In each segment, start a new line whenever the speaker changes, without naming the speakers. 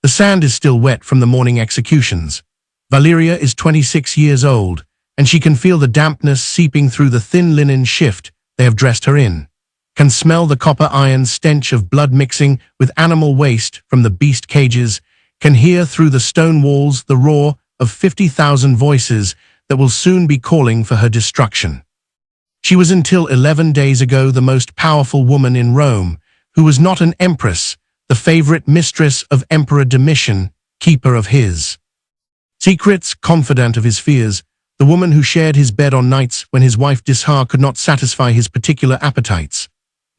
The sand is still wet from the morning executions. Valeria is 26 years old, and she can feel the dampness seeping through the thin linen shift they have dressed her in, can smell the copper iron stench of blood mixing with animal waste from the beast cages, can hear through the stone walls the roar of 50,000 voices that will soon be calling for her destruction. She was until 11 days ago the most powerful woman in Rome, who was not an empress, the favorite mistress of Emperor Domitian, keeper of his secrets, confidant of his fears, the woman who shared his bed on nights when his wife Dishar could not satisfy his particular appetites.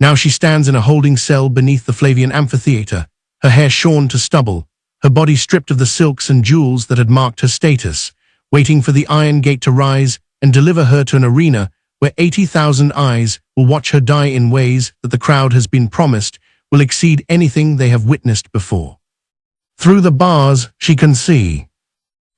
Now she stands in a holding cell beneath the Flavian amphitheater, her hair shorn to stubble, her body stripped of the silks and jewels that had marked her status, waiting for the iron gate to rise and deliver her to an arena where 80,000 eyes will watch her die in ways that the crowd has been promised will exceed anything they have witnessed before. Through the bars, she can see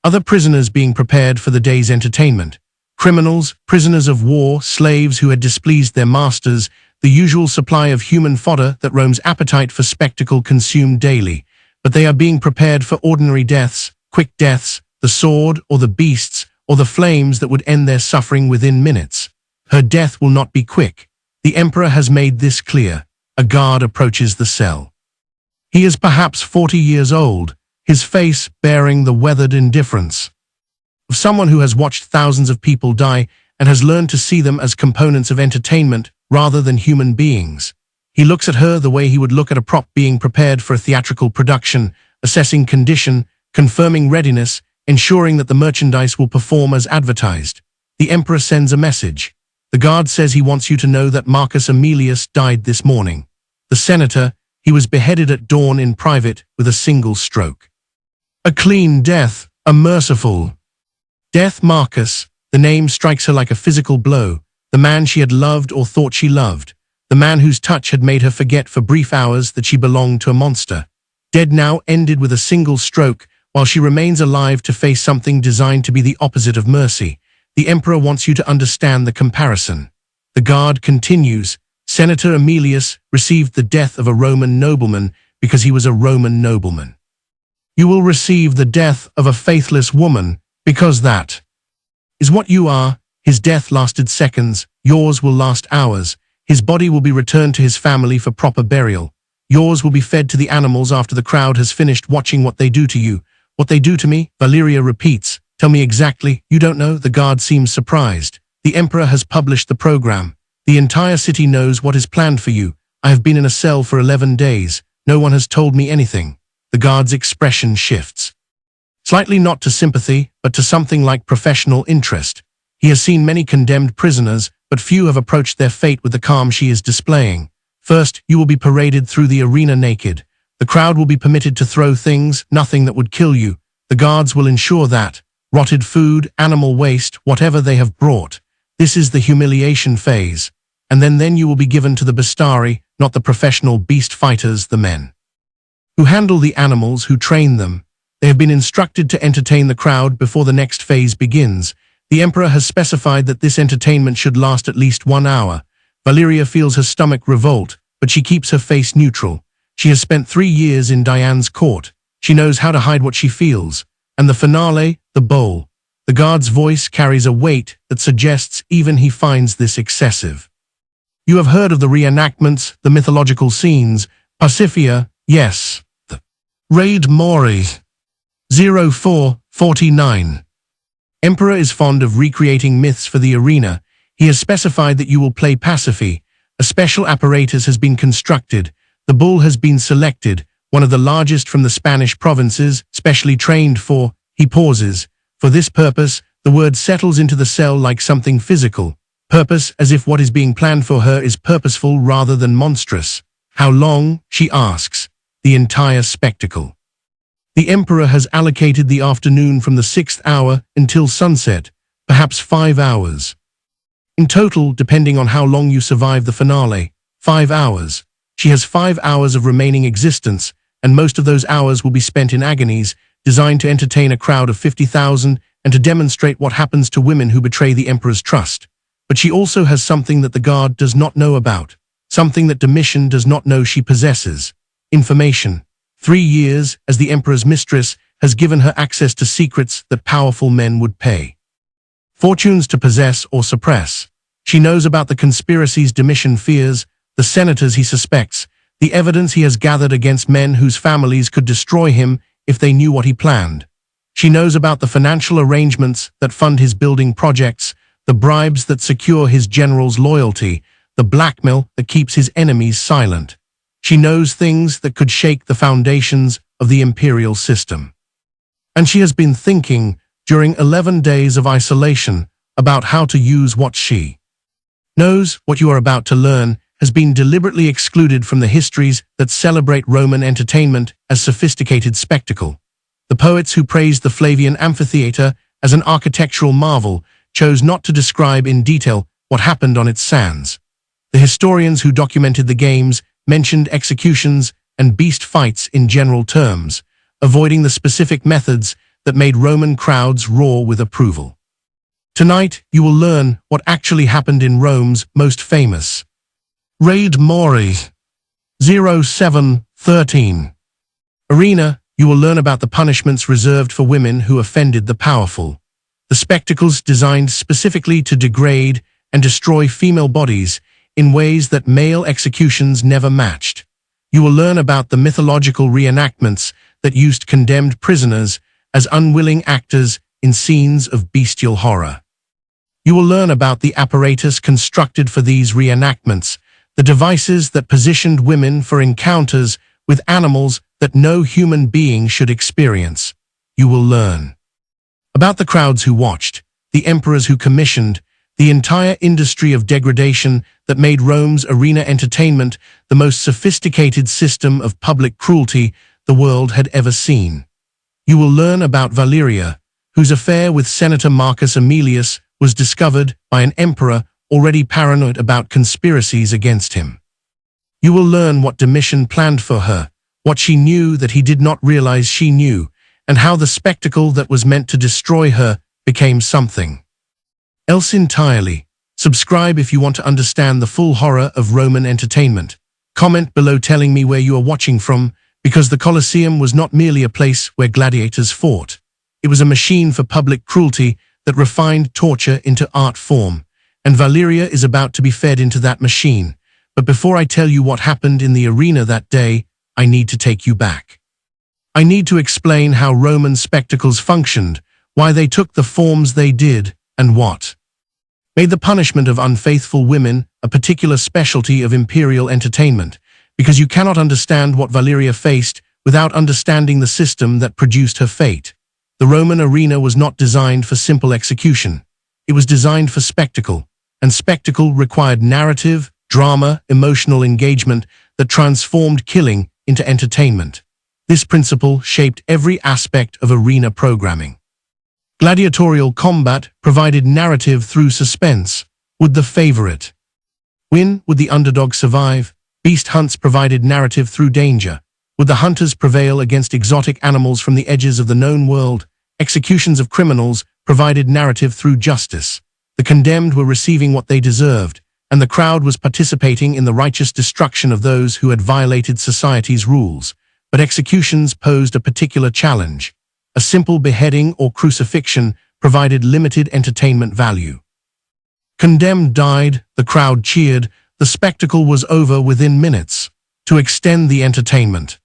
other prisoners being prepared for the day's entertainment. Criminals, prisoners of war, slaves who had displeased their masters, the usual supply of human fodder that Rome's appetite for spectacle consumed daily. But they are being prepared for ordinary deaths, quick deaths, the sword or the beasts or the flames that would end their suffering within minutes. Her death will not be quick. The emperor has made this clear. A guard approaches the cell. He is perhaps 40 years old, his face bearing the weathered indifference of someone who has watched thousands of people die and has learned to see them as components of entertainment rather than human beings. He looks at her the way he would look at a prop being prepared for a theatrical production, assessing condition, confirming readiness, ensuring that the merchandise will perform as advertised. The emperor sends a message. The guard says he wants you to know that Marcus Aemilius died this morning. The senator, he was beheaded at dawn in private with a single stroke. A clean death, a merciful death. Marcus, the name strikes her like a physical blow. The man she had loved or thought she loved. The man whose touch had made her forget for brief hours that she belonged to a monster. Dead now, ended with a single stroke, while she remains alive to face something designed to be the opposite of mercy. The emperor wants you to understand the comparison. The guard continues. Senator Aemilius received the death of a Roman nobleman because he was a Roman nobleman. You will receive the death of a faithless woman because that is what you are. His death lasted seconds. Yours will last hours. His body will be returned to his family for proper burial. Yours will be fed to the animals after the crowd has finished watching what they do to you. What they do to me? Valeria repeats. Tell me exactly. You don't know? The guard seems surprised. The emperor has published the program. The entire city knows what is planned for you. I have been in a cell for 11 days. No one has told me anything. The guard's expression shifts. Slightly not to sympathy, but to something like professional interest. He has seen many condemned prisoners, but few have approached their fate with the calm she is displaying. First, you will be paraded through the arena naked. The crowd will be permitted to throw things, nothing that would kill you. The guards will ensure that. Rotted food, animal waste, whatever they have brought. This is the humiliation phase. And then you will be given to the bastari, not the professional beast fighters, the men who handle the animals, who train them. They have been instructed to entertain the crowd before the next phase begins. The emperor has specified that this entertainment should last at least 1 hour. Valeria feels her stomach revolt, but she keeps her face neutral. She has spent 3 years in Diane's court. She knows how to hide what she feels. And the finale, the bowl. The guard's voice carries a weight that suggests even he finds this excessive. You have heard of the reenactments, the mythological scenes. Parsifia, yes. The Raid Mori. 0449. Emperor is fond of recreating myths for the arena. He has specified that you will play Pasiphae. A special apparatus has been constructed. The bull has been selected, one of the largest from the Spanish provinces, specially trained for. He pauses. For this purpose, the word settles into the cell like something physical. Purpose, as if what is being planned for her is purposeful rather than monstrous. How long? She asks. The entire spectacle. The emperor has allocated the afternoon from the 6th hour until sunset, perhaps 5 hours. In total, depending on how long you survive the finale, 5 hours. She has 5 hours of remaining existence, and most of those hours will be spent in agonies, designed to entertain a crowd of 50,000 and to demonstrate what happens to women who betray the emperor's trust. But she also has something that the guard does not know about, something that Domitian does not know she possesses. Information. 3 years as the emperor's mistress has given her access to secrets that powerful men would pay fortunes to possess or suppress. She knows about the conspiracies Domitian fears, the senators he suspects, the evidence he has gathered against men whose families could destroy him if they knew what he planned. She knows about the financial arrangements that fund his building projects, the bribes that secure his general's loyalty, the blackmail that keeps his enemies silent. She knows things that could shake the foundations of the imperial system. And she has been thinking, during 11 days of isolation, about how to use what she knows. What you are about to learn has been deliberately excluded from the histories that celebrate Roman entertainment as sophisticated spectacle. The poets who praised the Flavian amphitheater as an architectural marvel chose not to describe in detail what happened on its sands. The historians who documented the games mentioned executions and beast fights in general terms, avoiding the specific methods that made Roman crowds roar with approval. Tonight, you will learn what actually happened in Rome's most famous Raid Mori 0713 arena. You will learn about the punishments reserved for women who offended the powerful, the spectacles designed specifically to degrade and destroy female bodies in ways that male executions never matched. You will learn about the mythological reenactments that used condemned prisoners as unwilling actors in scenes of bestial horror. You will learn about the apparatus constructed for these reenactments, the devices that positioned women for encounters with animals that no human being should experience. You will learn about the crowds who watched, the emperors who commissioned, the entire industry of degradation that made Rome's arena entertainment the most sophisticated system of public cruelty the world had ever seen. You will learn about Valeria, whose affair with Senator Marcus Aemilius was discovered by an emperor already paranoid about conspiracies against him. You will learn what Domitian planned for her, what she knew that he did not realize she knew, and how the spectacle that was meant to destroy her became something else entirely. Subscribe if you want to understand the full horror of Roman entertainment. Comment below telling me where you are watching from, because the Colosseum was not merely a place where gladiators fought. It was a machine for public cruelty that refined torture into art form, and Valeria is about to be fed into that machine. But before I tell you what happened in the arena that day, I need to take you back. I need to explain how Roman spectacles functioned, why they took the forms they did, and what made the punishment of unfaithful women a particular specialty of imperial entertainment, because you cannot understand what Valeria faced without understanding the system that produced her fate. The Roman arena was not designed for simple execution. It was designed for spectacle, and spectacle required narrative, drama, emotional engagement that transformed killing into entertainment. This principle shaped every aspect of arena programming. Gladiatorial combat provided narrative through suspense. Would the favorite win? Would the underdog survive? Beast hunts provided narrative through danger. Would the hunters prevail against exotic animals from the edges of the known world? Executions of criminals provided narrative through justice. The condemned were receiving what they deserved, and the crowd was participating in the righteous destruction of those who had violated society's rules. But executions posed a particular challenge. A simple beheading or crucifixion provided limited entertainment value. Condemned died, the crowd cheered, the spectacle was over within minutes. To extend the entertainment,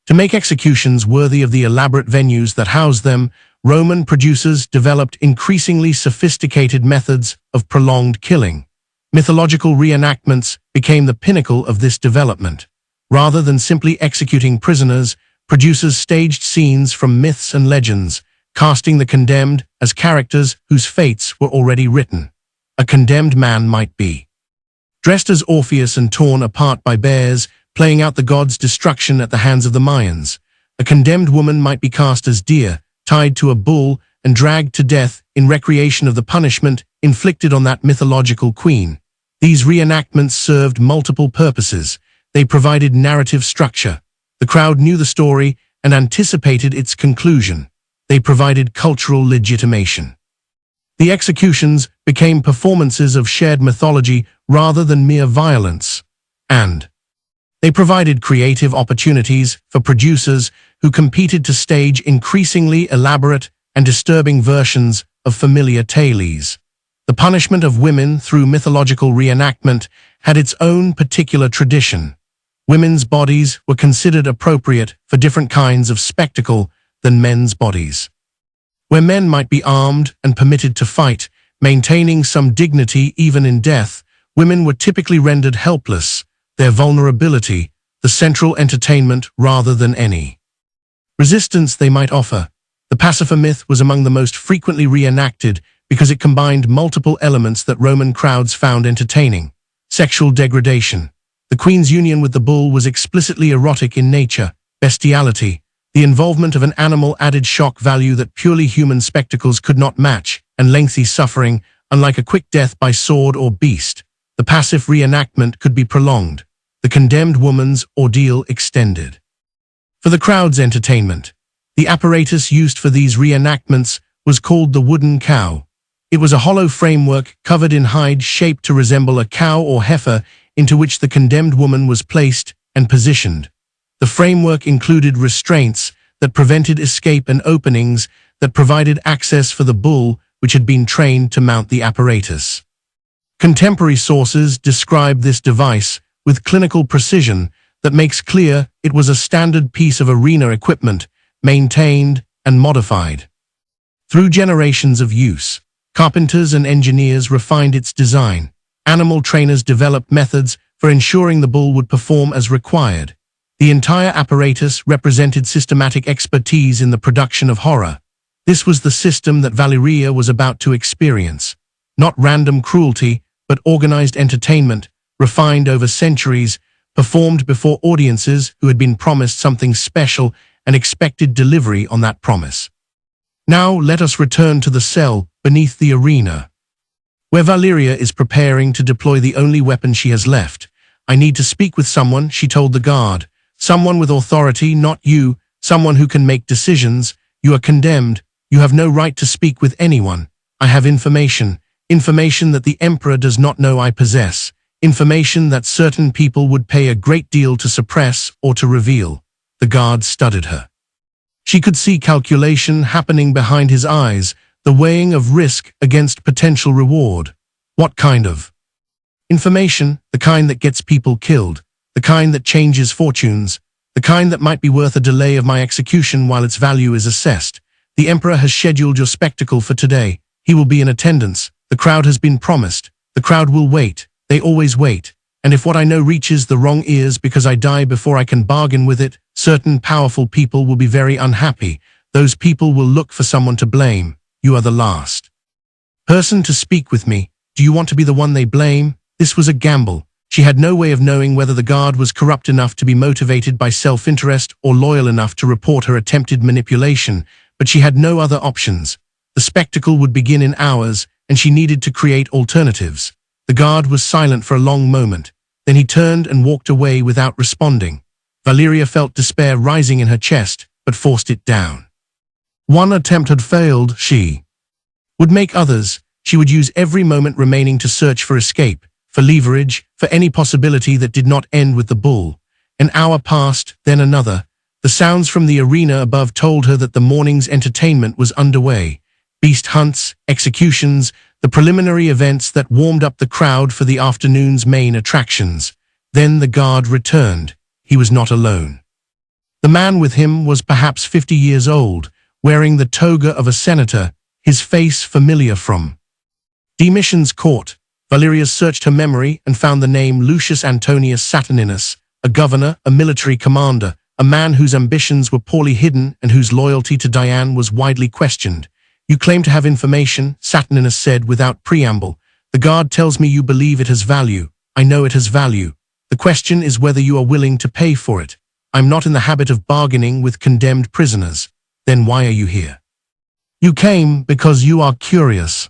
to make executions worthy of the elaborate venues that housed them, Roman producers developed increasingly sophisticated methods of prolonged killing. Mythological reenactments became the pinnacle of this development. Rather than simply executing prisoners, producers staged scenes from myths and legends, casting the condemned as characters whose fates were already written. A condemned man might be dressed as Orpheus and torn apart by bears, playing out the god's destruction at the hands of the Mayans. A condemned woman might be cast as deer, tied to a bull and dragged to death in recreation of the punishment inflicted on that mythological queen. These reenactments served multiple purposes. They provided narrative structure. The crowd knew the story and anticipated its conclusion. They provided cultural legitimation. The executions became performances of shared mythology rather than mere violence. And They provided creative opportunities for producers who competed to stage increasingly elaborate and disturbing versions of familiar tales. The punishment of women through mythological reenactment had its own particular tradition. Women's bodies were considered appropriate for different kinds of spectacle than men's bodies. Where men might be armed and permitted to fight, maintaining some dignity even in death, women were typically rendered helpless, their vulnerability the central entertainment rather than any resistance they might offer. The pacifier myth was among the most frequently reenacted because it combined multiple elements that Roman crowds found entertaining. Sexual degradation. The queen's union with the bull was explicitly erotic in nature. Bestiality. The involvement of an animal added shock value that purely human spectacles could not match, and lengthy suffering, unlike a quick death by sword or beast. The passive reenactment could be prolonged. The condemned woman's ordeal extended. For the crowd's entertainment, the apparatus used for these reenactments was called the wooden cow. It was a hollow framework covered in hide shaped to resemble a cow or heifer into which the condemned woman was placed and positioned. The framework included restraints that prevented escape and openings that provided access for the bull, which had been trained to mount the apparatus. Contemporary sources describe this device with clinical precision that makes clear it was a standard piece of arena equipment, maintained and modified. Through generations of use, carpenters and engineers refined its design. Animal trainers developed methods for ensuring the bull would perform as required. The entire apparatus represented systematic expertise in the production of horror. This was the system that Valeria was about to experience. Not random cruelty, but organized entertainment, refined over centuries, performed before audiences who had been promised something special and expected delivery on that promise. Now let us return to the cell beneath the arena, where Valeria is preparing to deploy the only weapon she has left. I need to speak with someone, she told the guard. Someone with authority, not you, someone who can make decisions. You are condemned. You have no right to speak with anyone. I have information that the Emperor does not know I possess, information that certain people would pay a great deal to suppress or to reveal. The guard studied her. She could see calculation happening behind his eyes, the weighing of risk against potential reward. What kind of information? The kind that gets people killed, the kind that changes fortunes, the kind that might be worth a delay of my execution while its value is assessed. The Emperor has scheduled your spectacle for today. He will be in attendance. The crowd has been promised. The crowd will wait. They always wait. And if what I know reaches the wrong ears because I die before I can bargain with it, certain powerful people will be very unhappy. Those people will look for someone to blame. You are the last person to speak with me. Do you want to be the one they blame? This was a gamble. She had no way of knowing whether the guard was corrupt enough to be motivated by self-interest or loyal enough to report her attempted manipulation, but she had no other options. The spectacle would begin in hours, and she needed to create alternatives. The guard was silent for a long moment. Then he turned and walked away without responding. Valeria felt despair rising in her chest, but forced it down. One attempt had failed. She would make others. She would use every moment remaining to search for escape, for leverage, for any possibility that did not end with the bull. An hour passed, then another. The sounds from the arena above told her that the morning's entertainment was underway. Beast hunts, executions, the preliminary events that warmed up the crowd for the afternoon's main attractions. Then the guard returned. He was not alone. The man with him was perhaps 50 years old, wearing the toga of a senator, his face familiar from Domitian's court. Valeria searched her memory and found the name Lucius Antonius Saturninus, a governor, a military commander, a man whose ambitions were poorly hidden and whose loyalty to Diane was widely questioned. You claim to have information, Saturninus said without preamble. The guard tells me you believe it has value. I know it has value. The question is whether you are willing to pay for it. I'm not in the habit of bargaining with condemned prisoners. Then why are you here? You came because you are curious.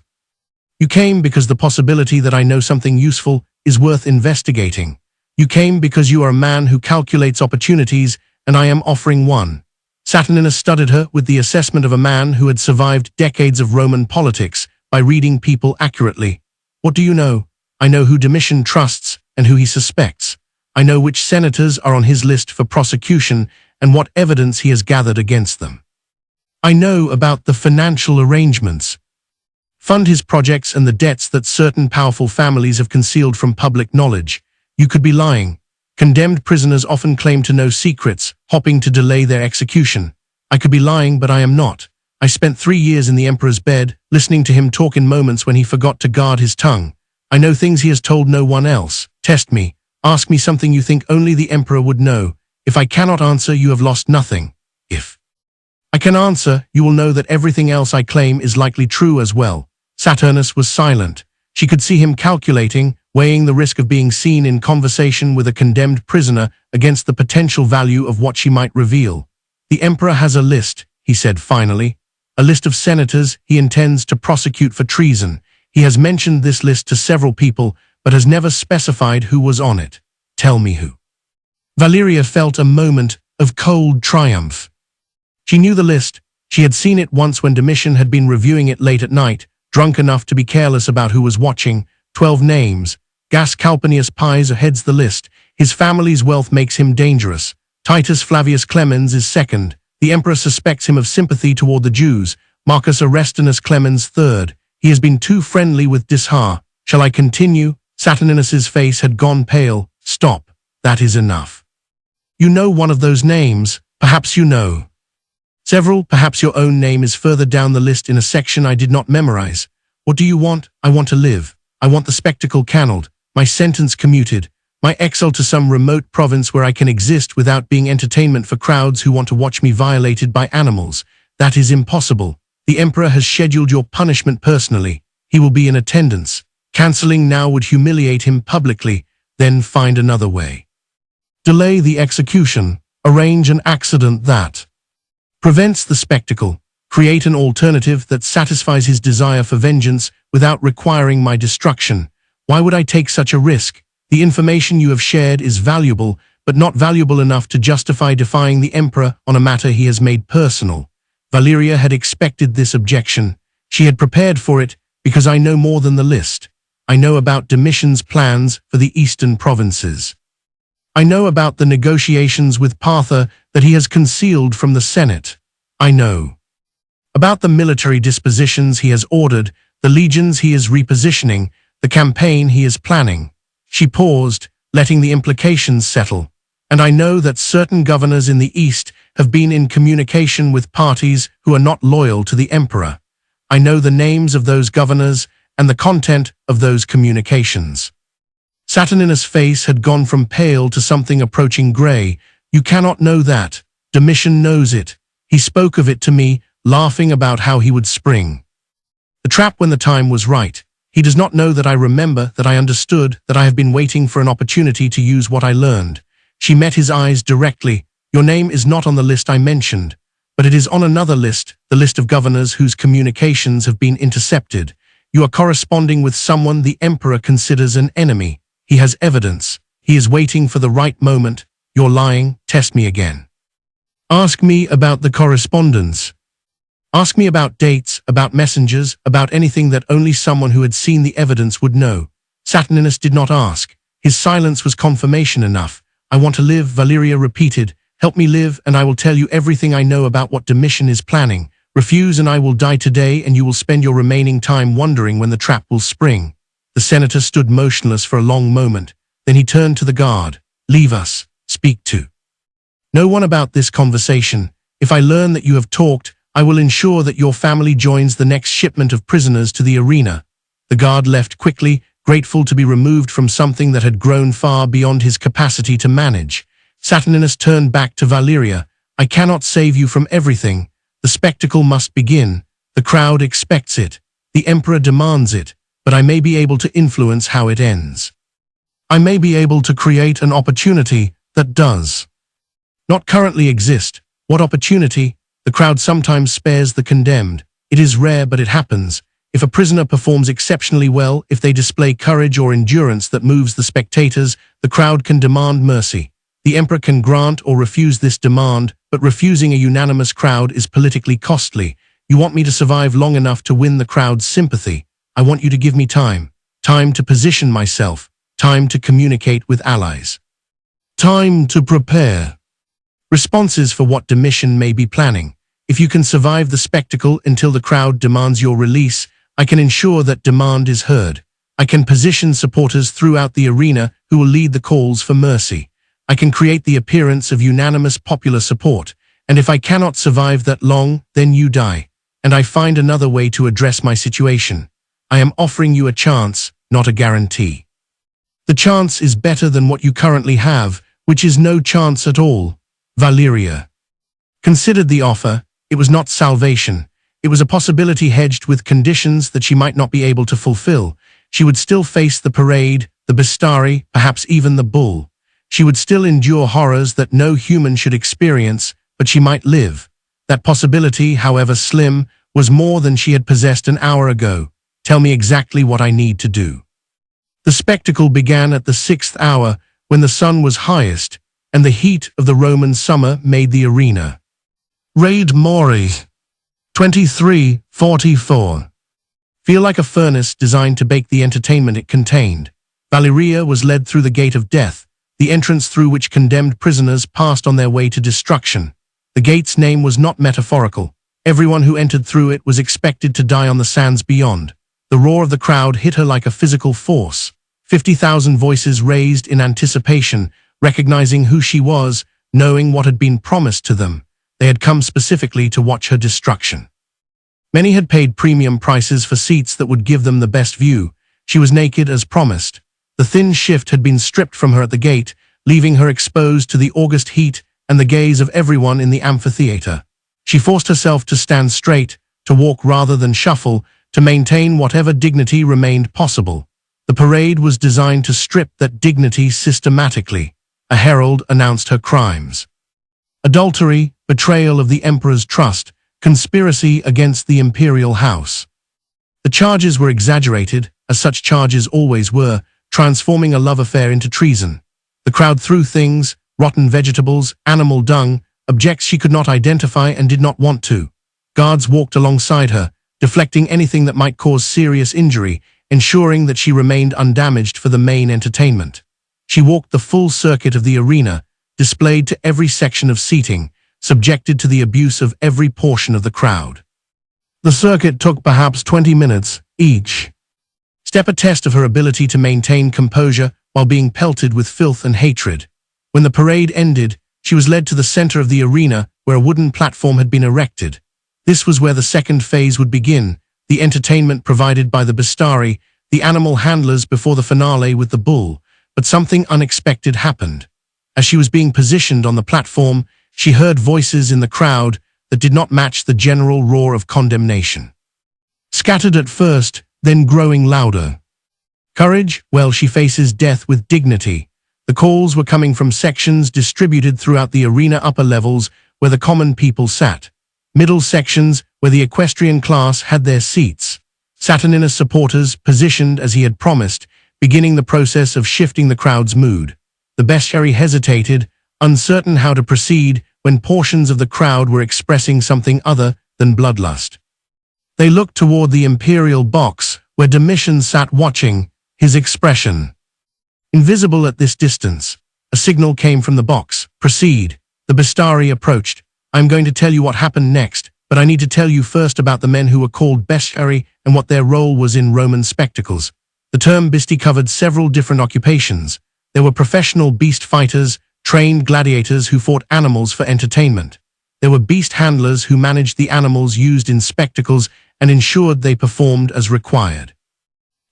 You came because the possibility that I know something useful is worth investigating. You came because you are a man who calculates opportunities, and I am offering one. Saturninus studied her with the assessment of a man who had survived decades of Roman politics by reading people accurately. What do you know? I know who Domitian trusts and who he suspects. I know which senators are on his list for prosecution and what evidence he has gathered against them. I know about the financial arrangements. Fund his projects and the debts that certain powerful families have concealed from public knowledge. You could be lying. Condemned prisoners often claim to know secrets, hoping to delay their execution. I could be lying, but I am not. I spent 3 years in the emperor's bed, listening to him talk in moments when he forgot to guard his tongue. I know things he has told no one else. Test me. Ask me something you think only the emperor would know. If I cannot answer, you have lost nothing. If I can answer, you will know that everything else I claim is likely true as well. Saturnus was silent. She could see him calculating, weighing the risk of being seen in conversation with a condemned prisoner against the potential value of what she might reveal. The emperor has a list, he said finally. A list of senators he intends to prosecute for treason. He has mentioned this list to several people, but has never specified who was on it. Tell me who. Valeria felt a moment of cold triumph. She knew the list. She had seen it once when Domitian had been reviewing it late at night, drunk enough to be careless about who was watching. 12 names. Gas Calpurnius Piso heads the list. His family's wealth makes him dangerous. Titus Flavius Clemens is second. The emperor suspects him of sympathy toward the Jews. Marcus Arestinus Clemens third. He has been too friendly with Dishar. Shall I continue? Saturninus's face had gone pale. Stop. That is enough. You know one of those names. Perhaps you know several. Perhaps your own name is further down the list in a section I did not memorize. What do you want? I want to live. I want the spectacle cannelled, my sentence commuted, my exile to some remote province where I can exist without being entertainment for crowds who want to watch me violated by animals. That is impossible. The emperor has scheduled your punishment personally. He will be in attendance. Cancelling now would humiliate him publicly, then find another way. Delay the execution. Arrange an accident that prevents the spectacle. Create an alternative that satisfies his desire for vengeance without requiring my destruction. Why would I take such a risk? The information you have shared is valuable, but not valuable enough to justify defying the emperor on a matter he has made personal. Valeria had expected this objection. She had prepared for it because I know more than the list. I know about Domitian's plans for the eastern provinces. I know about the negotiations with Partha that he has concealed from the Senate. I know about the military dispositions he has ordered, the legions he is repositioning, the campaign he is planning. She paused, letting the implications settle. And I know that certain governors in the East have been in communication with parties who are not loyal to the emperor. I know the names of those governors and the content of those communications. Saturninus' face had gone from pale to something approaching grey. You cannot know that. Domitian knows it. He spoke of it to me, laughing about how he would spring the trap when the time was right. He does not know that I remember, that I understood, that I have been waiting for an opportunity to use what I learned. She met his eyes directly. Your name is not on the list I mentioned, but it is on another list, the list of governors whose communications have been intercepted. You are corresponding with someone the emperor considers an enemy. He has evidence. He is waiting for the right moment. You're lying. Test me again. Ask me about the correspondence. Ask me about dates, about messengers, about anything that only someone who had seen the evidence would know. Saturninus did not ask. His silence was confirmation enough. I want to live, Valeria repeated. Help me live, and I will tell you everything I know about what Domitian is planning. Refuse and I will die today, and you will spend your remaining time wondering when the trap will spring. The senator stood motionless for a long moment. Then he turned to the guard. Leave us. Speak to no one about this conversation. If I learn that you have talked, I will ensure that your family joins the next shipment of prisoners to the arena. The guard left quickly, grateful to be removed from something that had grown far beyond his capacity to manage. Saturninus turned back to Valeria. I cannot save you from everything. The spectacle must begin. The crowd expects it. The emperor demands it, but I may be able to influence how it ends. I may be able to create an opportunity that does not currently exist. What opportunity? The crowd sometimes spares the condemned. It is rare, but it happens. If a prisoner performs exceptionally well, if they display courage or endurance that moves the spectators, the crowd can demand mercy. The emperor can grant or refuse this demand, but refusing a unanimous crowd is politically costly. You want me to survive long enough to win the crowd's sympathy. I want you to give me time. Time to position myself. Time to communicate with allies. Time to prepare. Responses for what Domitian may be planning. If you can survive the spectacle until the crowd demands your release, I can ensure that demand is heard. I can position supporters throughout the arena who will lead the calls for mercy. I can create the appearance of unanimous popular support, and if I cannot survive that long, then you die. And I find another way to address my situation. I am offering you a chance, not a guarantee. The chance is better than what you currently have, which is no chance at all. Valeria considered the offer. It was not salvation. It was a possibility hedged with conditions that she might not be able to fulfill. She would still face the parade, the bestiary, perhaps even the bull. She would still endure horrors that no human should experience, but she might live. That possibility, however slim, was more than she had possessed an hour ago. Tell me exactly what I need to do. The spectacle began at the 6th hour, when the sun was highest, and the heat of the Roman summer made the arena. Raid Mori, 2344. Feel like a furnace designed to bake the entertainment it contained. Valeria was led through the gate of death, the entrance through which condemned prisoners passed on their way to destruction. The gate's name was not metaphorical. Everyone who entered through it was expected to die on the sands beyond. The roar of the crowd hit her like a physical force. 50,000 voices raised in anticipation, recognizing who she was, knowing what had been promised to them. They had come specifically to watch her destruction. Many had paid premium prices for seats that would give them the best view. She was naked as promised. The thin shift had been stripped from her at the gate, leaving her exposed to the August heat and the gaze of everyone in the amphitheater. She forced herself to stand straight, to walk rather than shuffle, to maintain whatever dignity remained possible. The parade was designed to strip that dignity systematically. A herald announced her crimes: adultery, betrayal of the emperor's trust, conspiracy against the imperial house. The charges were exaggerated, as such charges always were, transforming a love affair into treason. The crowd threw things, rotten vegetables, animal dung, objects she could not identify and did not want to. Guards walked alongside her, deflecting anything that might cause serious injury, ensuring that she remained undamaged for the main entertainment. She walked the full circuit of the arena, displayed to every section of seating, subjected to the abuse of every portion of the crowd. The circuit took perhaps 20 minutes each step, a test of her ability to maintain composure while being pelted with filth and hatred. When the parade ended, she was led to the center of the arena where a wooden platform had been erected. This was where the second phase would begin, the entertainment provided by the bestiary, the animal handlers before the finale with the bull. But something unexpected happened. As she was being positioned on the platform, she heard voices in the crowd that did not match the general roar of condemnation. Scattered at first, then growing louder. Courage? Well, she faces death with dignity. The calls were coming from sections distributed throughout the arena: upper levels, where the common people sat; middle sections, where the equestrian class had their seats; Saturnina's supporters, positioned as he had promised, beginning the process of shifting the crowd's mood. The bestiary hesitated, uncertain how to proceed, when portions of the crowd were expressing something other than bloodlust. They looked toward the imperial box, where Domitian sat watching, his expression invisible at this distance. A signal came from the box: proceed. The bestiary approached. I'm going to tell you what happened next, but I need to tell you first about the men who were called bestiary and what their role was in Roman spectacles. The term besti covered several different occupations. There were professional beast fighters, trained gladiators who fought animals for entertainment. There were beast handlers who managed the animals used in spectacles and ensured they performed as required.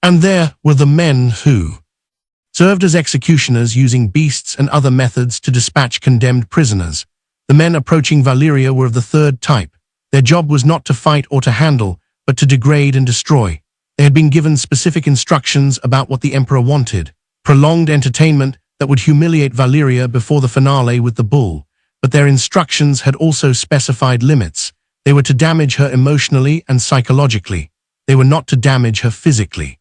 And there were the men who served as executioners, using beasts and other methods to dispatch condemned prisoners. The men approaching Valeria were of the third type. Their job was not to fight or to handle, but to degrade and destroy. They had been given specific instructions about what the emperor wanted: prolonged entertainment that would humiliate Valeria before the finale with the bull. But their instructions had also specified limits. They were to damage her emotionally and psychologically. They were not to damage her physically,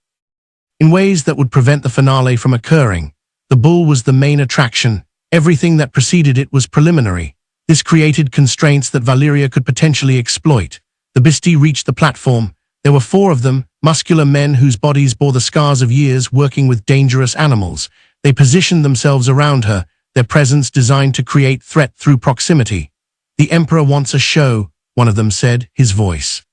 in ways that would prevent the finale from occurring. The bull was the main attraction. Everything that preceded it was preliminary. This created constraints that Valeria could potentially exploit. The besti reached the platform. There were 4 of them, muscular men whose bodies bore the scars of years working with dangerous animals. They positioned themselves around her, their presence designed to create threat through proximity. "The Emperor wants a show," one of them said, his voice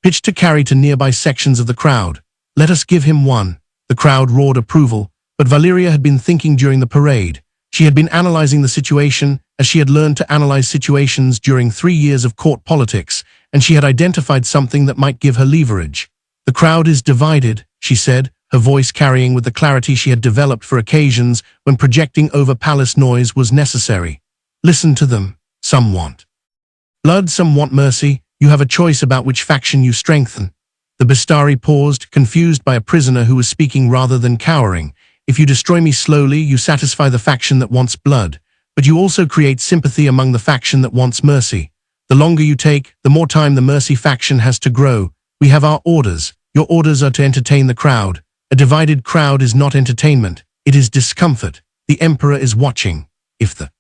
pitched to carry to nearby sections of the crowd. "Let us give him one." The crowd roared approval, but Valeria had been thinking during the parade. She had been analyzing the situation as she had learned to analyze situations during 3 years of court politics, and she had identified something that might give her leverage. "The crowd is divided," she said, her voice carrying with the clarity she had developed for occasions when projecting over palace noise was necessary. "Listen to them. Some want blood, some want mercy. You have a choice about which faction you strengthen." The Bastari paused, confused by a prisoner who was speaking rather than cowering. "If you destroy me slowly, you satisfy the faction that wants blood, but you also create sympathy among the faction that wants mercy. The longer you take, the more time the mercy faction has to grow. We have our orders. Your orders are to entertain the crowd. A divided crowd is not entertainment. It is discomfort. The Emperor is watching. If the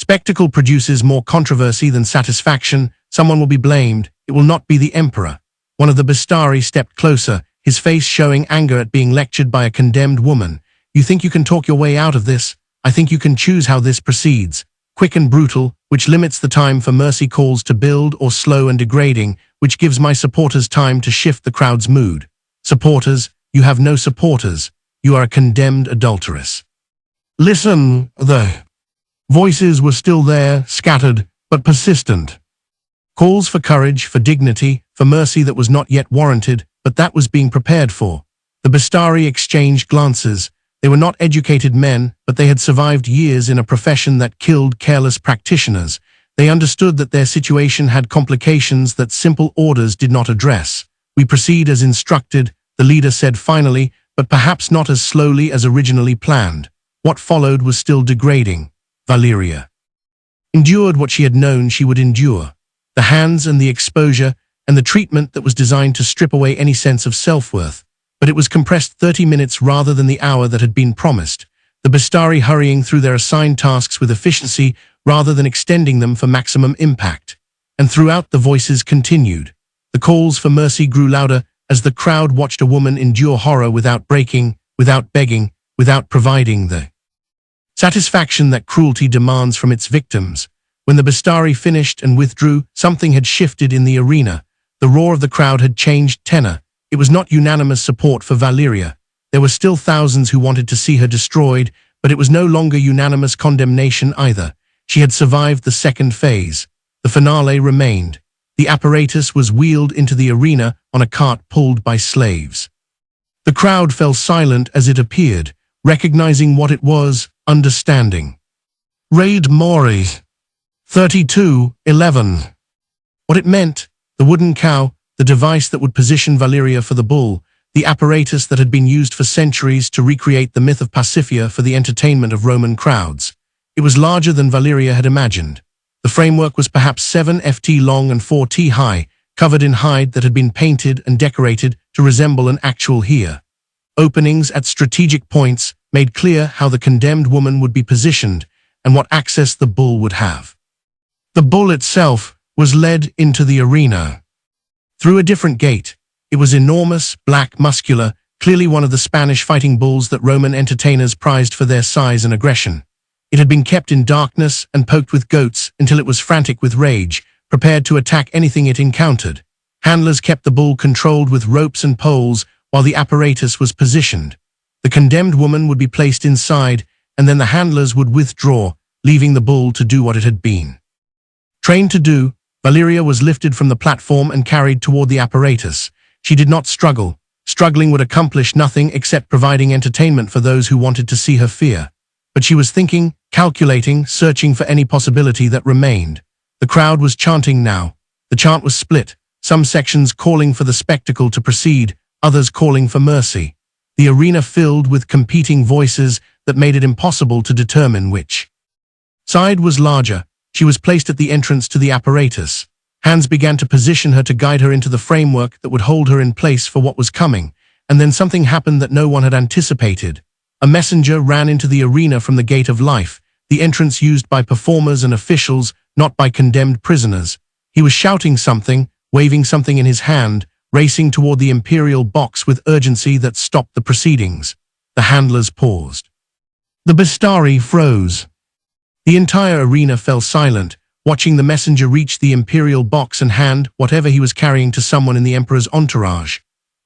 spectacle produces more controversy than satisfaction, someone will be blamed. It will not be the Emperor." One of the Bastari stepped closer, his face showing anger at being lectured by a condemned woman. "You think you can talk your way out of this? I think you can choose how this proceeds. Quick and brutal, which limits the time for mercy calls to build, or slow and degrading, which gives my supporters time to shift the crowd's mood. Supporters, you have no supporters. You are a condemned adulteress." "Listen," the voices were still there, scattered, but persistent. Calls for courage, for dignity, for mercy that was not yet warranted, but that was being prepared for. The Bastari exchanged glances. They were not educated men, but they had survived years in a profession that killed careless practitioners. They understood that their situation had complications that simple orders did not address. "We proceed as instructed," the leader said finally, but perhaps not as slowly as originally planned. What followed was still degrading. Valeria endured what she had known she would endure. The hands and the exposure and the treatment that was designed to strip away any sense of self-worth. But it was compressed 30 minutes rather than the hour that had been promised. The Bastari hurrying through their assigned tasks with efficiency rather than extending them for maximum impact. And throughout the voices continued. The calls for mercy grew louder as the crowd watched a woman endure horror without breaking, without begging, without providing the satisfaction that cruelty demands from its victims. When the Bastari finished and withdrew, something had shifted in the arena. The roar of the crowd had changed tenor. It was not unanimous support for Valeria. There were still thousands who wanted to see her destroyed, but it was no longer unanimous condemnation either. She had survived the second phase. The finale remained. The apparatus was wheeled into the arena on a cart pulled by slaves. The crowd fell silent as it appeared, recognizing what it was, understanding. Raid Mori 32:11. What it meant, the wooden cow, the device that would position Valeria for the bull, the apparatus that had been used for centuries to recreate the myth of Pasifia for the entertainment of Roman crowds. It was larger than Valeria had imagined. The framework was perhaps 7 ft long and 4 t high, covered in hide that had been painted and decorated to resemble an actual here. Openings at strategic points made clear how the condemned woman would be positioned and what access the bull would have. The bull itself was led into the arena through a different gate. It was enormous, black, muscular, clearly one of the Spanish fighting bulls that Roman entertainers prized for their size and aggression. It had been kept in darkness and poked with goats until it was frantic with rage, prepared to attack anything it encountered. Handlers kept the bull controlled with ropes and poles while the apparatus was positioned. The condemned woman would be placed inside, and then the handlers would withdraw, leaving the bull to do what it had been trained to do. Valeria was lifted from the platform and carried toward the apparatus. She did not struggle. Struggling would accomplish nothing except providing entertainment for those who wanted to see her fear. But she was thinking, calculating, searching for any possibility that remained. The crowd was chanting now. The chant was split, some sections calling for the spectacle to proceed, others calling for mercy. The arena filled with competing voices that made it impossible to determine which side was larger. She was placed at the entrance to the apparatus. Hands began to position her to guide her into the framework that would hold her in place for what was coming, and then something happened that no one had anticipated. A messenger ran into the arena from the Gate of Life, the entrance used by performers and officials, not by condemned prisoners. He was shouting something, waving something in his hand, racing toward the imperial box with urgency that stopped the proceedings. The handlers paused. The Bastari froze. The entire arena fell silent, watching the messenger reach the imperial box and hand whatever he was carrying to someone in the emperor's entourage.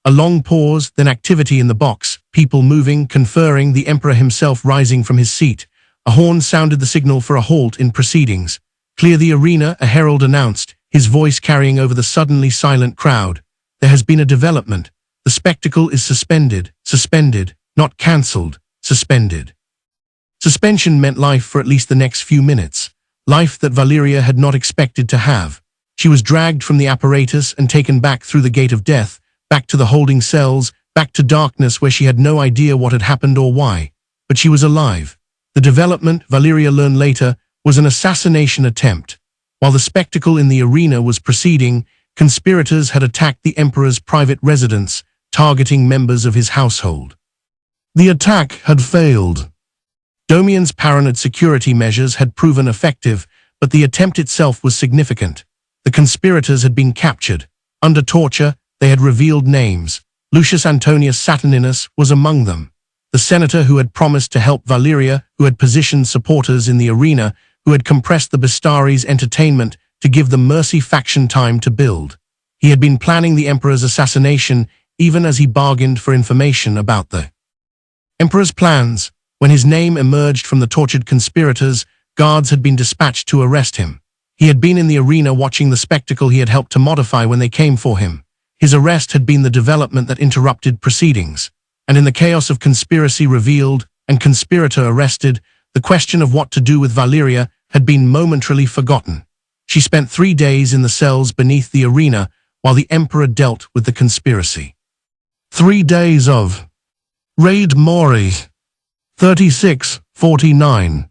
A long pause, then activity in the box, people moving, conferring, the emperor himself rising from his seat. A horn sounded the signal for a halt in proceedings. Clear the arena, a herald announced, his voice carrying over the suddenly silent crowd. There has been a development. The spectacle is suspended, not cancelled, suspended. Suspension meant life for at least the next few minutes, life that Valeria had not expected to have. She was dragged from the apparatus and taken back through the gate of death, back to the holding cells, back to darkness where she had no idea what had happened or why. But she was alive. The development, Valeria learned later, was an assassination attempt. While the spectacle in the arena was proceeding, conspirators had attacked the emperor's private residence, targeting members of his household. The attack had failed. Domian's paranoid security measures had proven effective, but the attempt itself was significant. The conspirators had been captured. Under torture, they had revealed names. Lucius Antonius Saturninus was among them. The senator who had promised to help Valeria, who had positioned supporters in the arena, who had compressed the Bastari's entertainment to give the Mercy faction time to build. He had been planning the emperor's assassination even as he bargained for information about the emperor's plans. When his name emerged from the tortured conspirators, guards had been dispatched to arrest him. He had been in the arena watching the spectacle he had helped to modify when they came for him. His arrest had been the development that interrupted proceedings. And in the chaos of conspiracy revealed and conspirator arrested, the question of what to do with Valeria had been momentarily forgotten. She spent 3 days in the cells beneath the arena while the emperor dealt with the conspiracy. 3 days of Raid Mori. 36:49.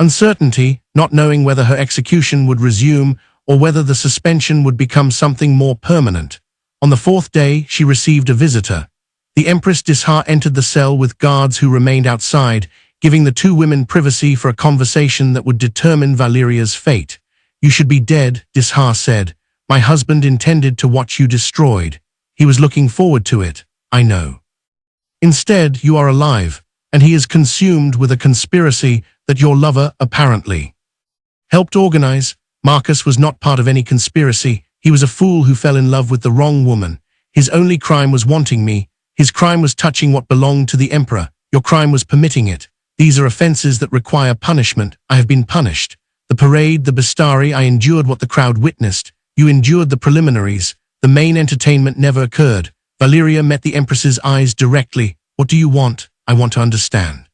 Uncertainty, not knowing whether her execution would resume or whether the suspension would become something more permanent. On the 4th day, she received a visitor. The Empress Dishar entered the cell with guards who remained outside, giving the 2 women privacy for a conversation that would determine Valeria's fate. "You should be dead," Dishar said. "My husband intended to watch you destroyed. He was looking forward to it, I know. Instead, you are alive, and he is consumed with a conspiracy that your lover apparently helped organize. Marcus was not part of any conspiracy. He was a fool who fell in love with the wrong woman. His only crime was wanting me. His crime was touching what belonged to the emperor. Your crime was permitting it. These are offenses that require punishment. I have been punished. The parade, the Bastari, I endured what the crowd witnessed. You endured the preliminaries. The main entertainment never occurred." Valeria met the Empress's eyes directly. "What do you want? I want to understand."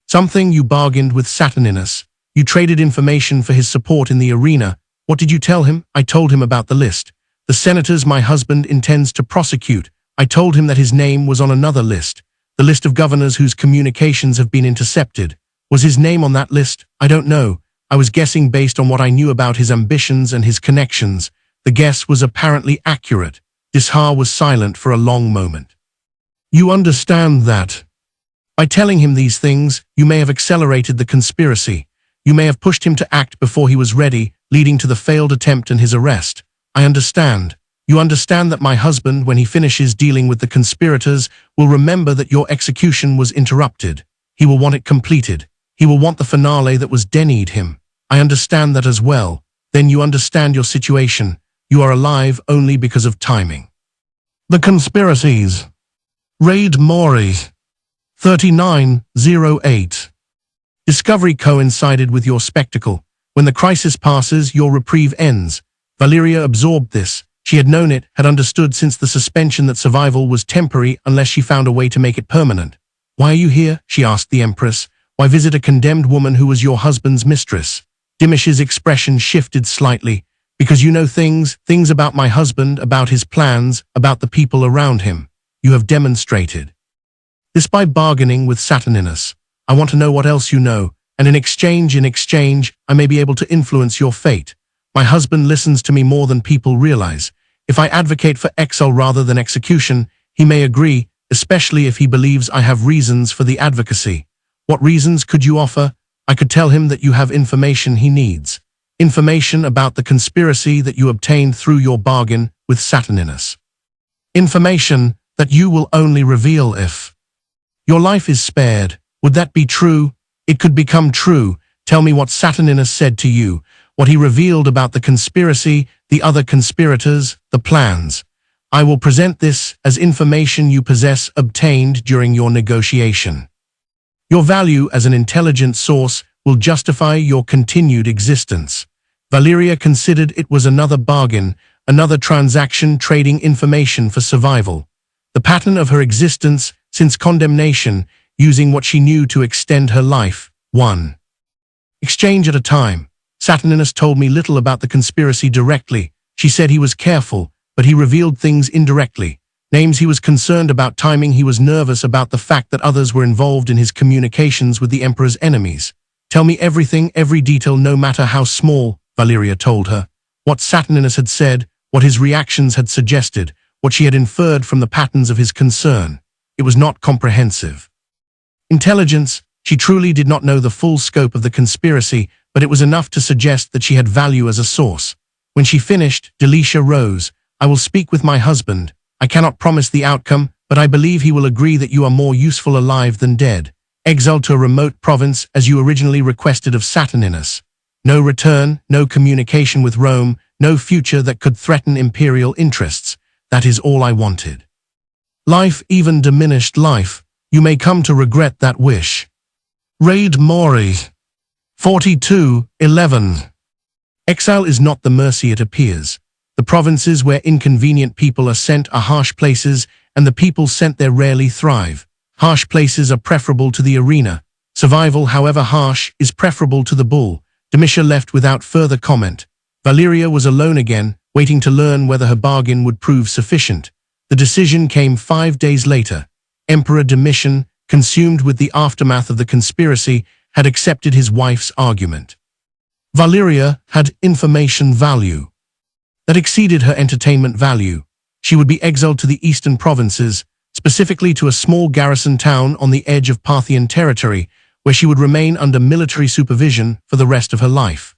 "Something you bargained with Saturninus. You traded information for his support in the arena. What did you tell him?" "I told him about the list. The senators my husband intends to prosecute. I told him that his name was on another list. The list of governors whose communications have been intercepted. Was his name on that list? I don't know. I was guessing based on what I knew about his ambitions and his connections. The guess was apparently accurate." Dishar was silent for a long moment. "You understand that by telling him these things, you may have accelerated the conspiracy. You may have pushed him to act before he was ready, leading to the failed attempt and his arrest. I understand. You understand that my husband, when he finishes dealing with the conspirators, will remember that your execution was interrupted. He will want it completed. He will want the finale that was denied him. I understand that as well. Then you understand your situation. You are alive only because of timing." The conspiracies. Raid Mori. 39:08. Discovery coincided with your spectacle. When the crisis passes, your reprieve ends. Valeria absorbed this. She had known it, had understood since the suspension that survival was temporary unless she found a way to make it permanent. "Why are you here?" she asked the Empress. "Why visit a condemned woman who was your husband's mistress?" Dimish's expression shifted slightly. "Because you know things about my husband, about his plans, about the people around him. You have demonstrated this by bargaining with Saturninus. I want to know what else you know, and in exchange, I may be able to influence your fate. My husband listens to me more than people realize. If I advocate for exile rather than execution, he may agree, especially if he believes I have reasons for the advocacy." "What reasons could you offer?" "I could tell him that you have information he needs. Information about the conspiracy that you obtained through your bargain with Saturninus. Information that you will only reveal if your life is spared. Would that be true?" "It could become true." Tell me what Saturninus said to you, what he revealed about the conspiracy, the other conspirators, the plans. I will present this as information you possess obtained during your negotiation. Your value as an intelligent source will justify your continued existence. Valeria considered it was another bargain, another transaction trading information for survival. The pattern of her existence since condemnation, using what she knew to extend her life. 1. Exchange at a time. Saturninus told me little about the conspiracy directly. She said he was careful, but he revealed things indirectly. Names he was concerned about, timing he was nervous about, the fact that others were involved in his communications with the Emperor's enemies. Tell me everything, every detail, no matter how small, Valeria told her. What Saturninus had said, what his reactions had suggested, what she had inferred from the patterns of his concern. It was not comprehensive. Intelligence, she truly did not know the full scope of the conspiracy, but it was enough to suggest that she had value as a source. When she finished, Delicia rose. I will speak with my husband. I cannot promise the outcome, but I believe he will agree that you are more useful alive than dead. Exiled to a remote province as you originally requested of Saturninus. No return, no communication with Rome, no future that could threaten imperial interests. That is all I wanted. Life, even diminished life, you may come to regret that wish. Raid Mori. 42:11. Exile is not the mercy it appears. The provinces where inconvenient people are sent are harsh places, and the people sent there rarely thrive. Harsh places are preferable to the arena. Survival, however harsh, is preferable to the bull. Domitia left without further comment. Valeria was alone again, waiting to learn whether her bargain would prove sufficient. The decision came 5 days later. Emperor Domitian, consumed with the aftermath of the conspiracy, had accepted his wife's argument. Valeria had information value that exceeded her entertainment value. She would be exiled to the eastern provinces, specifically to a small garrison town on the edge of Parthian territory, where she would remain under military supervision for the rest of her life.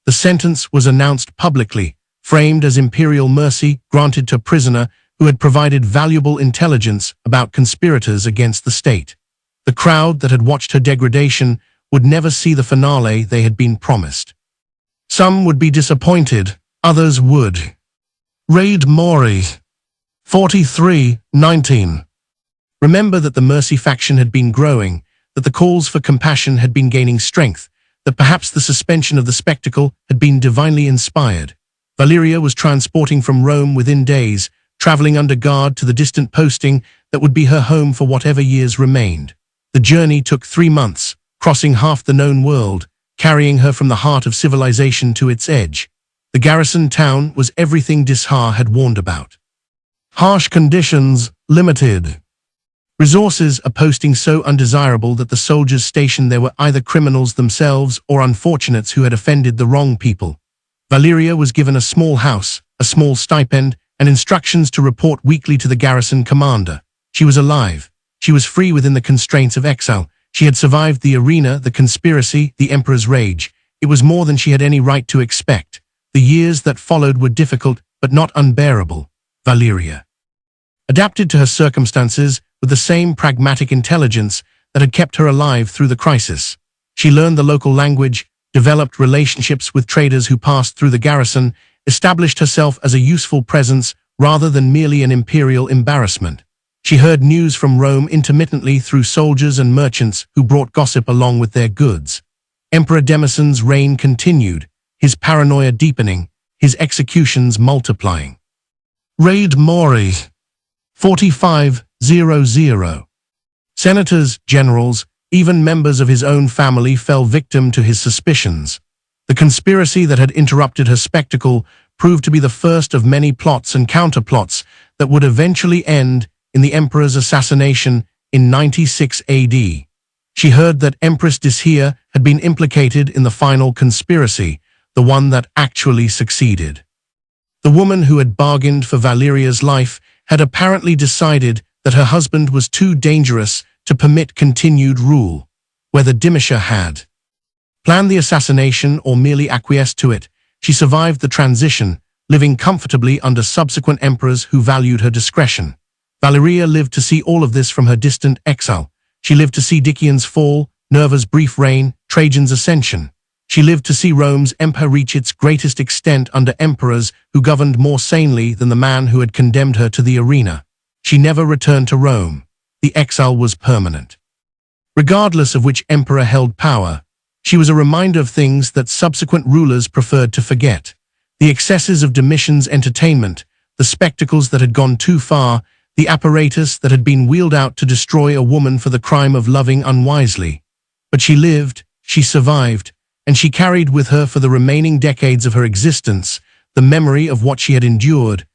The sentence was announced publicly, framed as imperial mercy granted to a prisoner who had provided valuable intelligence about conspirators against the state. The crowd that had watched her degradation would never see the finale they had been promised. Some would be disappointed, others would. Raid Mori. 43:19. Remember that the Mercy faction had been growing, that the calls for compassion had been gaining strength, that perhaps the suspension of the spectacle had been divinely inspired. Valeria was transporting from Rome within days, traveling under guard to the distant posting that would be her home for whatever years remained. The journey took 3 months, crossing half the known world, carrying her from the heart of civilization to its edge. The garrison town was everything Dishar had warned about. Harsh conditions, limited resources, a posting so undesirable that the soldiers stationed there were either criminals themselves or unfortunates who had offended the wrong people. Valeria was given a small house, a small stipend, and instructions to report weekly to the garrison commander. She was alive. She was free within the constraints of exile. She had survived the arena, the conspiracy, the emperor's rage. It was more than she had any right to expect. The years that followed were difficult, but not unbearable. Valeria adapted to her circumstances with the same pragmatic intelligence that had kept her alive through the crisis. She learned the local language, developed relationships with traders who passed through the garrison, established herself as a useful presence rather than merely an imperial embarrassment. She heard news from Rome intermittently through soldiers and merchants who brought gossip along with their goods. Emperor Demoscen's reign continued, his paranoia deepening, his executions multiplying. Raid Mori. 45:00. Senators, generals, even members of his own family fell victim to his suspicions. The conspiracy that had interrupted her spectacle proved to be the first of many plots and counterplots that would eventually end in the emperor's assassination in 96 AD. She heard that Empress Dishia had been implicated in the final conspiracy, the one that actually succeeded. The woman who had bargained for Valeria's life had apparently decided that her husband was too dangerous to permit continued rule. Whether Domitia had planned the assassination or merely acquiesced to it, she survived the transition, living comfortably under subsequent emperors who valued her discretion. Valeria lived to see all of this from her distant exile. She lived to see Decian's fall, Nerva's brief reign, Trajan's ascension. She lived to see Rome's empire reach its greatest extent under emperors who governed more sanely than the man who had condemned her to the arena. She never returned to Rome. The exile was permanent. Regardless of which emperor held power, she was a reminder of things that subsequent rulers preferred to forget. The excesses of Domitian's entertainment, the spectacles that had gone too far, the apparatus that had been wheeled out to destroy a woman for the crime of loving unwisely. But she lived, she survived, and she carried with her for the remaining decades of her existence the memory of what she had endured,